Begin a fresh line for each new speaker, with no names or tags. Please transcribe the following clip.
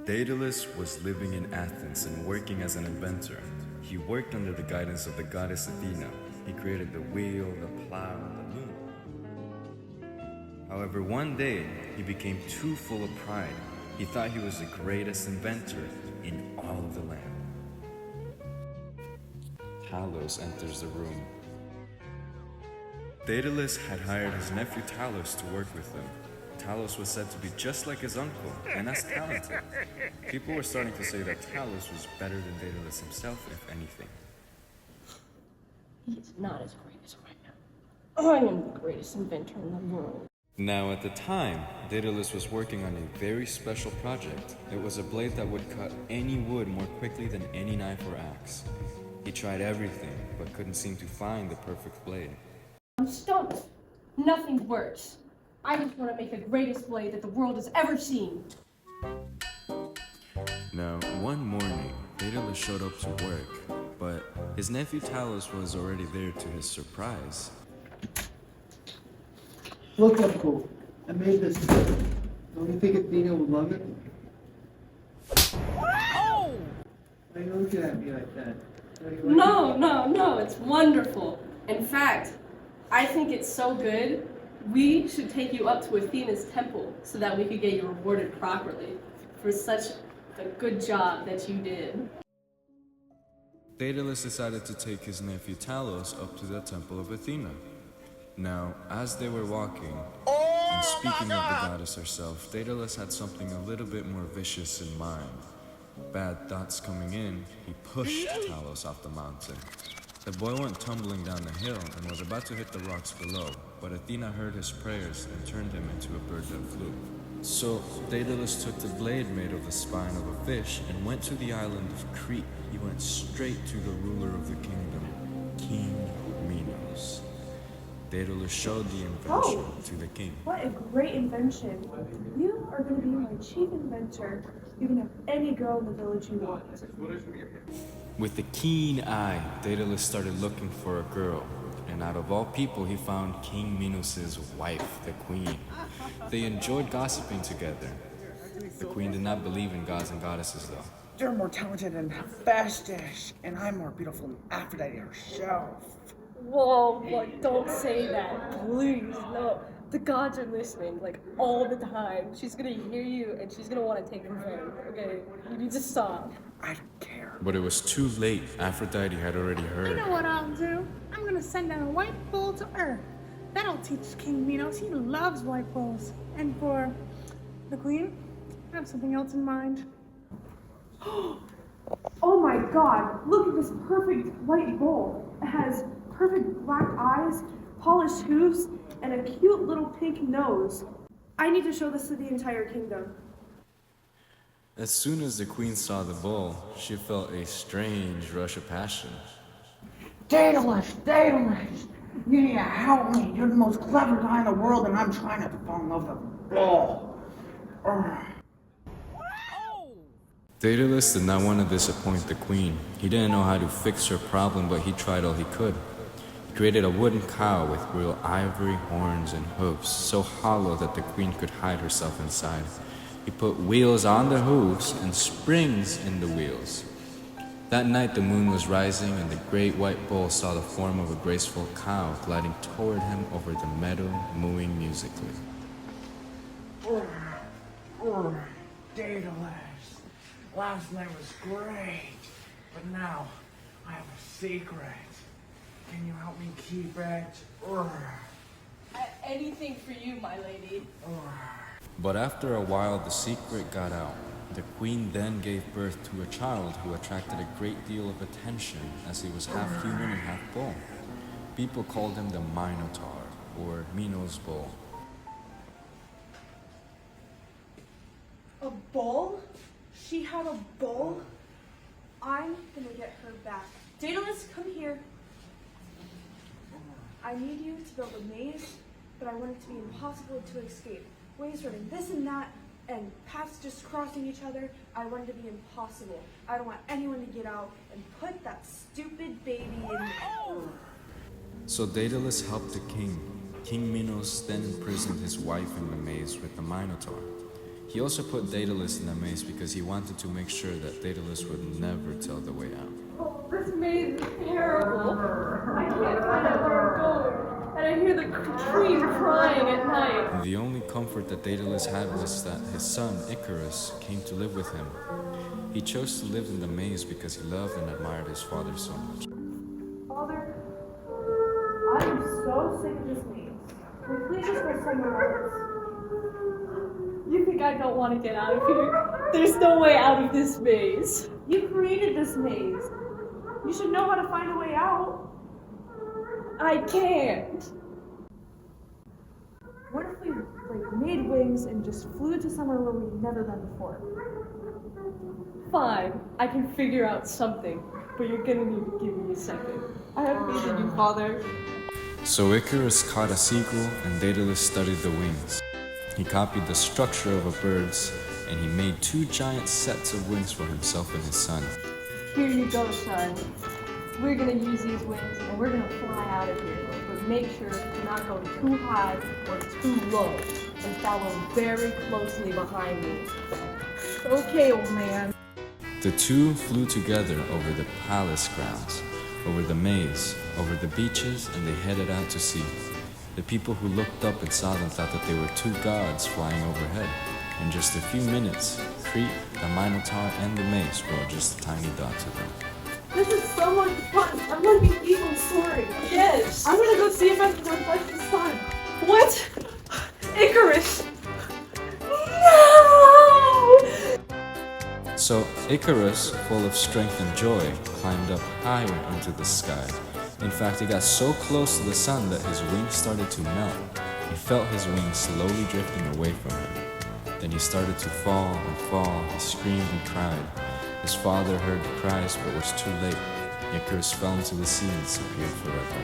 Daedalus was living in Athens and working as an inventor. He worked under the guidance of the goddess Athena. He created the wheel, the plow, and the loom. However, one day, he became too full of pride. He thought he was the greatest inventor in all of the land. Talos enters the room. Daedalus had hired his nephew Talos to work with him. Talos was said to be just like his uncle, and as talented. People were starting to say that Talos was better than Daedalus himself, if anything.
He's not as great as I am. I am the greatest inventor in the world.
Now, at the time, Daedalus was working on a very special project. It was a blade that would cut any wood more quickly than any knife or axe. He tried everything, but couldn't seem to find the perfect blade.
I'm stumped. Nothing works. I just want to make the greatest blade that the world has ever seen.
Now, one morning, Daedalus showed up to work, but his nephew Talos was already there to his surprise.
Look how cool. I made this. Don't you think Athena would love it?
Oh!
Why are you looking at me like that?
No, it's wonderful. In fact, I think it's so good, we should take you up to Athena's temple so that we could get you rewarded properly for such a good job that you did.
Daedalus decided to take his nephew Talos up to the temple of Athena. Now, as they were walking, and speaking of the goddess herself, Daedalus had something a little bit more vicious in mind. Bad thoughts coming in, he pushed Talos off the mountain. The boy went tumbling down the hill and was about to hit the rocks below, but Athena heard his prayers and turned him into a bird that flew. So Daedalus took the blade made of the spine of a fish and went to the island of Crete. He went straight to the ruler of the kingdom, King Minos. Daedalus showed the invention to the king.
What a great invention. You are going to be my chief inventor. You can have any girl in the village you want.
With a keen eye, Daedalus started looking for a girl, and out of all people, he found King Minos' wife, the queen. They enjoyed gossiping together. The queen did not believe in gods and goddesses, though.
You're more talented than Hephaestus, and I'm more beautiful than Aphrodite herself.
Whoa, don't say that, please. No, the gods are listening, like, all the time. She's gonna hear you, and she's gonna want to take her home, okay? You need to stop.
I don't care.
But it was too late. Aphrodite had already
I
heard.
know what I'll do. I'm gonna send down a white bull to Earth. That'll teach King Minos. He loves white bulls. And for the queen, I have something else in mind.
Oh my god, look at this perfect white bull. It has perfect black eyes, polished hooves, and a cute little pink nose. I need to show this to the entire kingdom.
As soon as the queen saw the bull, she felt a strange rush of passion.
Daedalus! You need to help me. You're the most clever guy in the world, and I'm trying not to fall in love with a bull.
Daedalus did not want to disappoint the queen. He didn't know how to fix her problem, but he tried all he could. He created a wooden cow with real ivory horns and hooves, so hollow that the queen could hide herself inside. He put wheels on the hooves and springs in the wheels. That night the moon was rising, and the great white bull saw the form of a graceful cow gliding toward him over the meadow, mooing musically.
Daedalus. Last night was great, but now I have a secret. Can you help me keep it?
Anything for you, my lady.
But after a while, the secret got out. The queen then gave birth to a child who attracted a great deal of attention, as he was half human and half bull. People called him the Minotaur, or Minos Bull.
A bull? She had a bull? I'm gonna get her back. Daedalus, come here. I need you to build a maze, but I want it to be impossible to escape. Ways running this and that, and paths just crossing each other. I want it to be impossible. I don't want anyone to get out and put that stupid baby in there.
So Daedalus helped the king. King Minos then imprisoned his wife in the maze with the Minotaur. He also put Daedalus in the maze because he wanted to make sure that Daedalus would never tell the way out.
Oh, this maze is terrible. I can't find out where I'm going. And I hear the trees crying at night.
And the only comfort that Daedalus had was that his son, Icarus, came to live with him. He chose to live in the maze because he loved and admired his father so much.
Father, I am so sick of this maze. Can we please just go somewhere else?
You think I don't want to get out of here? There's no way out of this maze.
You created this maze. You should know how to find a way out.
I can't.
What if we made wings and just flew to somewhere where we've never been before?
Fine, I can figure out something, but you're gonna need to give me a second. I have faith in you, Father.
So Icarus caught a seagull and Daedalus studied the wings. He copied the structure of a bird's and he made 2 giant sets of wings for himself and his son.
Here you go, son. We're gonna use these wings and we're gonna fly out of here. But make sure to not go too high or too low and follow very closely behind me.
Okay, old man.
The 2 flew together over the palace grounds, over the maze, over the beaches, and they headed out to sea. The people who looked up and saw them thought that they were 2 gods flying overhead. In just a few minutes, Crete, the Minotaur, and the maze were just a tiny dot to them.
This is so much fun. I'm gonna be evil Story.
Yes!
I'm gonna go see if I can reflect the sun.
What? Icarus! No!
So Icarus, full of strength and joy, climbed up higher into the sky. In fact, he got so close to the sun that his wings started to melt. He felt his wings slowly drifting away from him. Then he started to fall and fall. He screamed and cried. His father heard the cries but was too late. Icarus fell into the sea and disappeared forever.